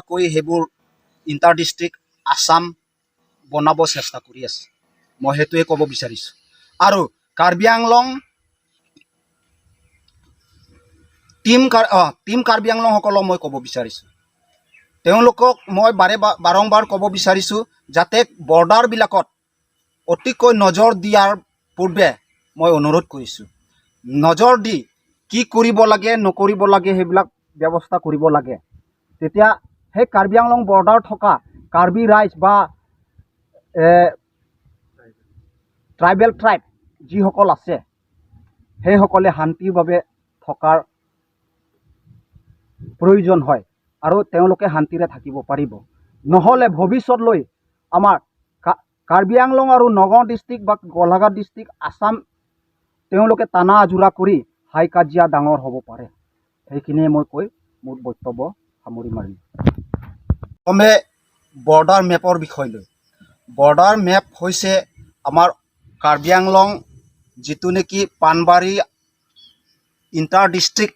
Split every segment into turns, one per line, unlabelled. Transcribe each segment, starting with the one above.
কৈ সেইবোৰ inter district Assam বনাব চেষ্টা কৰি আছে। মই সেইটোৱে ক'ব বিচাৰিছোঁ। আৰু কাৰ্বি আংলং টিম কাৰ্বি আংলংসকলক মই ক'ব বিচাৰিছোঁ, তেওঁলোকক মই বাৰম্বাৰ ক'ব বিচাৰিছোঁ যাতে বৰ্ডাৰবিলাকত অতিকৈ নজৰ দিয়াৰ পূৰ্বে মই অনুৰোধ কৰিছোঁ, নজৰ দি কি কৰিব লাগে নকৰিব লাগে সেইবিলাক ব্যৱস্থা কৰিব লাগে। তেতিয়া সেই কাৰ্বি আংলং বৰ্ডাৰ থকা কাৰ্বি ৰাইজ বা ট্ৰাইবেল যিসকল আছে সেইসকলে শান্তিভাৱে থকাৰ প্ৰয়োজন হয় আৰু তেওঁলোকে শান্তিৰে থাকিব পাৰিব। নহ'লে ভৱিষ্যতলৈ আমাৰ কাৰ্বি আংলং আৰু নগাঁও ডিষ্ট্ৰিক্ট বা গোলাঘাট ডিষ্ট্ৰিক্ট আসাম তেওঁলোকে টানা আজোৰা কৰি হাই কাজিয়া ডাঙৰ হ'ব পাৰে। সেইখিনিয়ে মই কৈ মোৰ বক্তব্য সামৰি মাৰিলোঁ। প্ৰথমে বৰ্ডাৰ মেপৰ বিষয় লৈ। বৰ্ডাৰ মেপ হৈছে আমাৰ কাৰ্বি আংলং যিটো নেকি পাণবাৰী ইণ্টাৰ ডিষ্ট্ৰিক্ট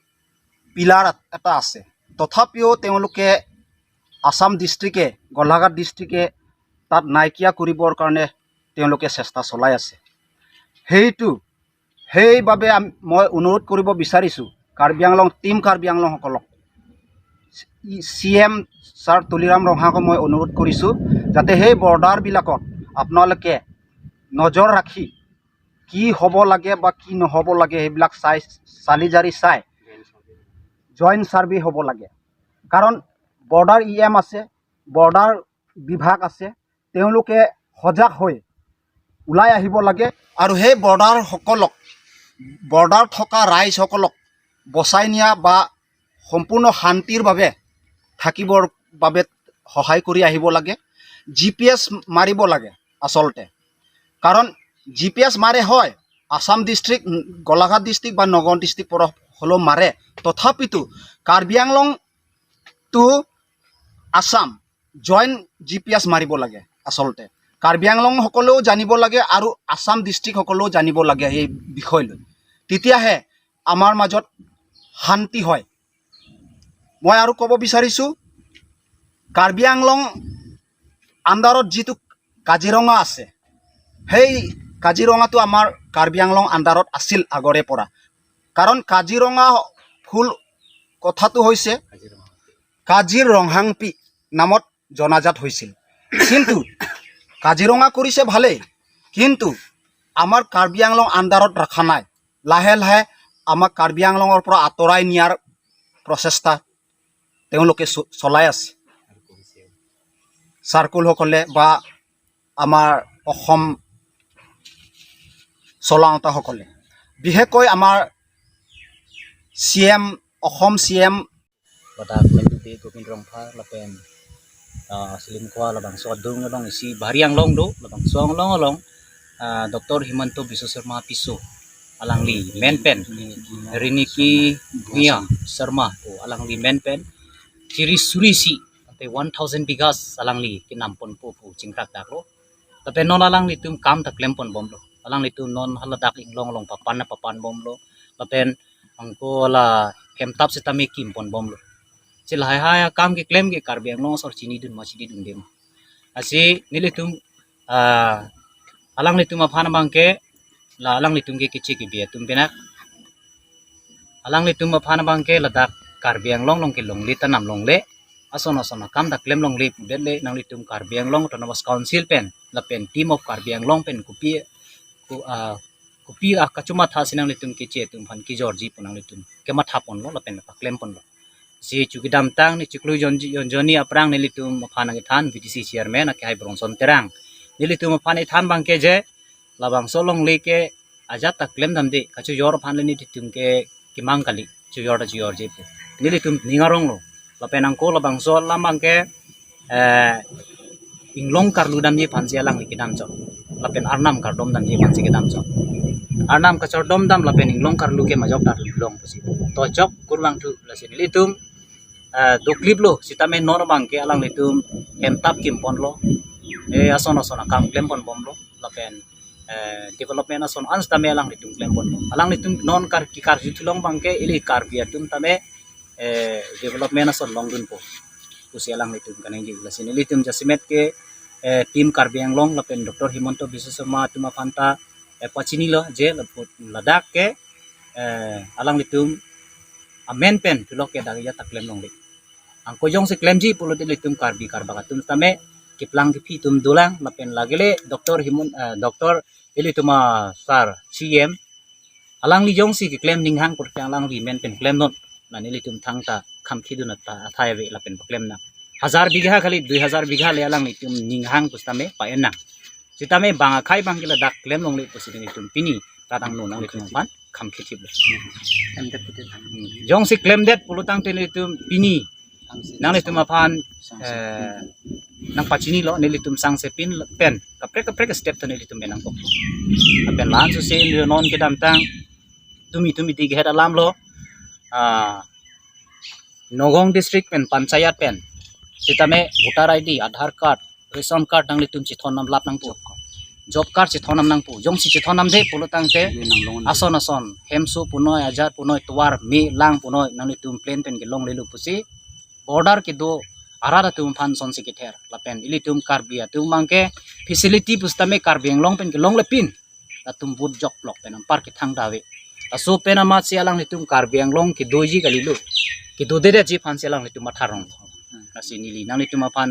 পিলাৰ এটা আছে। তথাপিও তেওঁলোকে আসাম ডিষ্ট্ৰিক্টে গোলাঘাট ডিষ্ট্ৰিক্টে তাত নাইকিয়া কৰিবৰ কাৰণে তেওঁলোকে চেষ্টা চলাই আছে। সেইবাবে মই অনুৰোধ কৰিব বিচাৰিছোঁ টিম কাৰ্বি আংলংসকলক, CM ছাৰ তুলিৰাম ৰঙাক মই অনুৰোধ কৰিছোঁ যাতে সেই বৰ্ডাৰবিলাকত আপোনালোকে নজৰ ৰাখি কি হ'ব লাগে বা কি নহ'ব লাগে সেইবিলাক চালি জাৰি চাই জইণ্ট ছাৰ্ভে হ'ব লাগে। কাৰণ বৰ্ডাৰ EM আছে, বৰ্ডাৰ বিভাগ আছে, তেওঁলোকে সজাগ হৈ ওলাই আহিব লাগে আৰু সেই বৰ্ডাৰ থকা ৰাইজসকলক বচাই নিয়া বা সম্পূৰ্ণ শান্তিৰ বাবে থাকিবৰ বাবে সহায় কৰি আহিব লাগে। GPS মাৰিব লাগে আচলতে, কাৰণ GPS মাৰে হয় আসাম ডিষ্ট্ৰিক্ট গোলাঘাট ডিষ্ট্ৰিক্ট বা নগাঁও ডিষ্ট্ৰিক্ট পৰা হ'লেও মাৰে, তথাপিতো Karbi Anglong to Assam joint GPS মাৰিব লাগে। আচলতে কাৰ্বি আংলংসকলেও জানিব লাগে আৰু আসাম ডিষ্ট্ৰিক্টসকলেও জানিব লাগে এই বিষয় লৈ, তেতিয়াহে আমাৰ মাজত শান্তি হয়। মই আৰু ক'ব বিচাৰিছোঁ কাৰ্বি আংলং আণ্ডাৰত যিটো কাজিৰঙা আছে, সেই কাজিৰঙাটো আমাৰ কাৰ্বি আংলং আণ্ডাৰত আছিল আগৰে পৰা। কাৰণ কাজিৰঙা ফুল কথাটো হৈছে কাজিৰঙাংপি নামত জনাজাত হৈছিল। কিন্তু কাজিৰঙা কৰিছে ভালেই, কিন্তু আমাৰ কাৰ্বি আংলং আণ্ডাৰত ৰখা নাই। লাহে লাহে আমাক কাৰ্বি আংলঙৰ পৰা আঁতৰাই নিয়াৰ প্ৰচেষ্টা তেওঁলোকে চলাই আছে, চাৰ্কুলসকলে বা আমাৰ অসম চলাওঁতাসকলে। বিশেষকৈ আমাৰ Assam CM
Badak mendupi Gobind Rongpha lapen Selim Kwa labang Sodong labang isi Bahari Anglong do labang Suang Long Dr. Himanto Biswa Sharma Piso alangli menpen Riniki Mia Sharma to alangli menpen Ciri Surisi ante 1000 bigas alangli kinampon po cingkrak dako lapen non alangli tum kam tak lempon bomlo alangli tum non haladak inglong long papan bomlo lapen angko la kemtap setami kimpon bomlo silahai haya kam ke claim ke Karbi Anglong sor chini dun masidi dun dem asi nilitum alang litum apana bangke la alang litum ke kici ke biya tum benak alang litum apana bangke ladak Karbi Anglong long ke longli tanam longle asona kam da claim longle pudele nang litum Karbi Anglong to Navas Council pen la pen team of Karbi Anglong pen kupi kacuma tha sinang litum kici tum phan ki Georgi punang litum ke mathapon lo la pen pa claim pon lo si cuki damtang ni ciklu Joni aprang nilitum mapana than VDC chairman ke hai bronson terang nilitum mapana than bangke je labang solong leke ajat tak claim damde kacu yor phan ni titum ke kimang kali cu yor da yor je nilitum ningarong lo lapenang ko labang sol lamang ke inglong karlu dam ni phan sialang ni kidam cho lapen arnam kardom dam ni phan si kidam cho arnam kacor dom dam lapen inglong karlu ke majok dar long posi to jok kurwang tu lasin nilitum doklip lo sitame nor bangke alang litum kemtap kimpon lo ason kam klempon bom lo lapen development ason ans tame alang litum klempon lo alang litum non kar jutulong bangke ili kar biatum tame development ason long dun po pusi alang litum kaneng ji lasin litum jasimet ke tim Karbi Anglong lapen Dr. Himanto Biswasarma tuma phanta pachini lo je ladak ke alang litum amen pen pilok ke dagya taklem long le ang kojong si klem ji pulo litum Karbi karbagatum tame kiplang kipi tum dulang lapen lagele Dr. Ilituma sar CM alang li jong si klem ninghang por alang ri men pen klem not na nilitum thangta khamkhidu na ta athai ve lapen klem na 1000 बीघा खाली 2000 बीघा ले alang nitum ninghang pustame paena sitame banga khai bangila dak klem long le pusi nitum pini tatang no nang nitum pan khamkhithib jong si klem det pulutang ten nitum pini nang nitum aphan nang pachini lo nilitum sang se pin pen kapre step to nilitum benang ko pen lan su se non ke dam tang tumi ti ge alam lo Nogong district pen panchayat pen sitame voter ID Aadhaar card ration card nang litum chithon nam lap nang pu job card chithon nam nang pu jong si chithon nam de pulutang te ason hemsu punoi ajar punoi tuar mi lang punoi nang litum plain pen ge long lelu pusi border ke do arada tum phan son si ke ther lapen ilitum Karbia tum mangke facility pustame Karbi Anglong pen ge long lepin atum bud jok block pen par ke thang dawe aso pen ama si alang litum Karbi Anglong ke doji galilu ke do de ji phan si alang litum matharong nasi nili nang litum aphan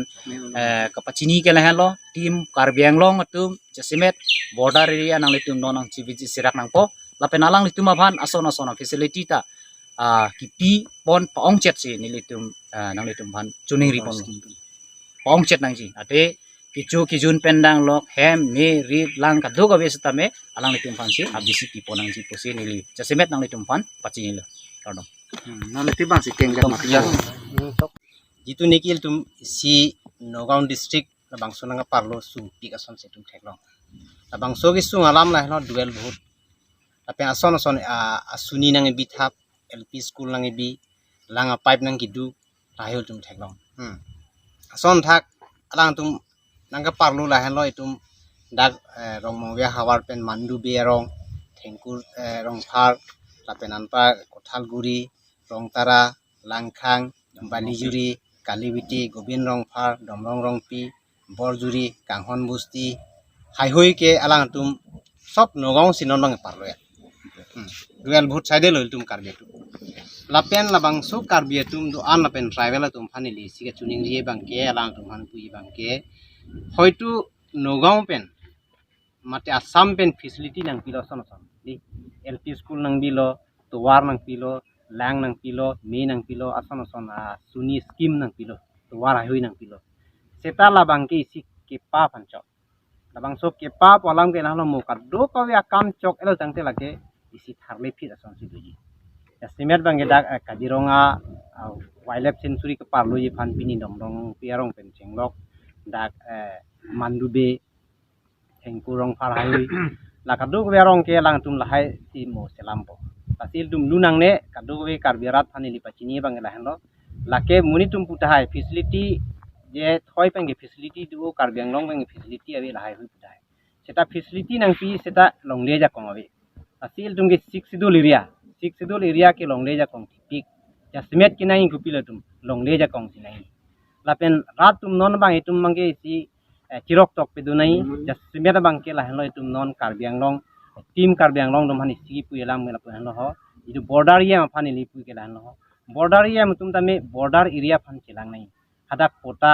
kapachini ke lahalo tim Karbi Anglong atum jasimet border area nang litum no nang chibiji sirak nang po lapen alang litum aphan asona facility ta kipi pon paong chet si nilitum nang litum phan chuning ri pon paong chet nang ji ate kijun pendang lok hem me ri lang ka do ga besitame alang litum phan si abisi pi ponang ji posi nili jasimet nang litum phan pachini lo todong
nang litum bang si keng
jitu nikil tum si Nagaon district labangso nanga parlo su pik ason se tum theklong labangso gi su alam la hno duel बहुत ape ason asuni nang bi thap LP school nang bi langa pipe nang gidu rahil tum theklong ason thak alang tum nanga parlo la hno itum dak rong mongya hawar pen mandu be rong thengkur rong phar lapen anpa Kothalguri rong tara langkhang Balijuri Kalibiti Gobin rong phar domrong rong pi borjuri kanghon busti haihoi ke alang tum sop Nagaon sinon bang parlo ya duel बहुत साइडे लल तुम Karbi tu lapen labangso Karbi tum do an lapen tribal tum fanili siga chuning rie bangke alang tum han pui bangke hoitu Nagaon pen mate Assam pen facility nang pilo son di LP school nang bilo tuar nang pilo lang nang pilo me nang pilo ason suni scheme nang pilo tuar haihoi nang pilo seta labangke isi kepa pancho labangso kepa polam ke nahlo mukar do ko ya kam chok elo jangte lage isi tharle phit ason si duji estimat bangge dak Kaziranga wildlife sanctuary ke parlo ye phan pini domrong piarong pen chenglok dak mandube thengkurong phar haihoi la kadu piarong ke lang tum lahai si mo selampo pasil tum lunang ne kadu ke Karbiarat phani li pachini bangge lahlo lake muni tum putahai facility je thoi penge facility du Karbi Anglong penge facility abi lahai hui putahai seta facility nang pi seta longle ja kong abi asil tum ke 6 sidul area ke longle ja kong tik jasmet ki nai gupila tum longle ja kong sinai lapen rat tum non bang itum mangge si chirok tok pe du nai jasmet bang ke lahlo itum non Karbi Anglong tim Karbi Anglong dom hani si pu elam mela pu hanlo ho idu border area ma phani li pu ke lahlo ho border area tum tame border area phan chilang nai hadak kota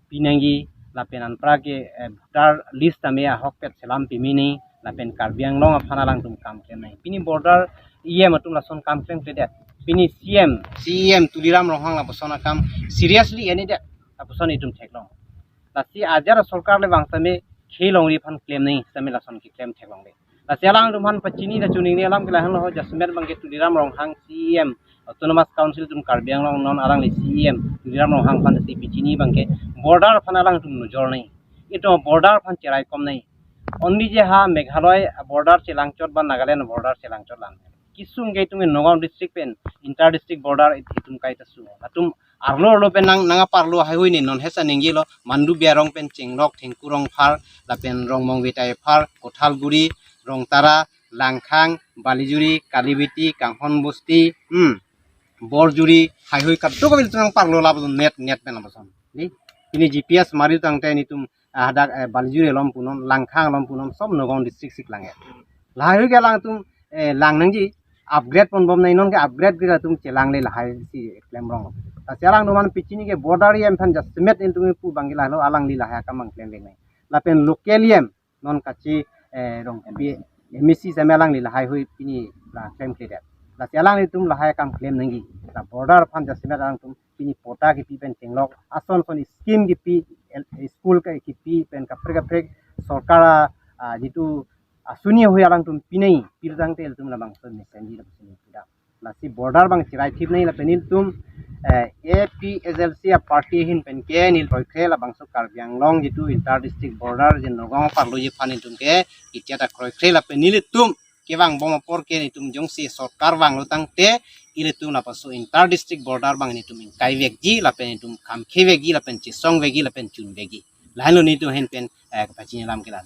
pinangi lapen anpra ke voter list ame hok pet selam pimini lapen Karbi Anglong phanalang tum kam kem nai pini border iye matum lason kam kem ke det pini CM Tuliram Rohang la bosona kam seriously eni det apuson itum theklong lasi ajar sarkar le bangsame khelong ri phan claim nai same lason ki claim theklong le lasi alang tum phan pachini da chuning ni alam ke lahan lo jasmet bangke Tuliram Rohang CM autonomous council tum Karbi Anglong non alang le CM Tuliram Rohang phan si pichini bangke border phan alang tum nujor nai ito border phan cherai kom nai only je ha Meghalaya border chelangchot ba Nagaland border chelangchot lan kisung ge tum Nagaon district pen inter district border itum kai ta su atum arlo pen nanga parlo haihoi ni non hesa ningi lo mandu biarong pen chenglok thengkurong phar lapen rong mongbitai phar Kothalguri rong tara langkhang Balijuri Kalibiti kanghon busti borjuri hai hoi kat to kabil tang parlo lab net pen labason ni ini GPS mari tang te ni tum ada baljuri lom punon langkhang lom punon sob Nagaon district sik lange lahai hoi galang tum lang nang ji upgrade pon bom nai non ke upgrade ga tum chelang le lahai si claim rong ta chelang no man pichini ke border yem phan just met in tum pu bangila lo alang li lahai kamang claim le nai lapen localium non kachi rong bi emisi semelang li lahai hoi pini la claim clear la chelang ni tum lahai kam claim nangi la border phan just met ang tum pini pota ki pi pen tenglok ason son scheme ki pi school ka ki pi pen kapre sarkar jitu asuni hoi alang tum pinai pirjang tel tum la bang son mesenji la sini pida la si border bang chirai thip nei la penil tum APSLC a party hin pen ke nil poi khela bang so Karbi Anglong jitu inter district border je Nagaon parlo je phanin tum ke kitia ta kroi khela penil tum ke bang bom por ke ni tum jong si sarkar bang lutang te ile tum la paso inter district border bang ni tum kai vek ji la pen tum kam khe vek ji la pen chi song vek ji la pen chun vek ji la lo ni tum hen pen ka pachini lam ke la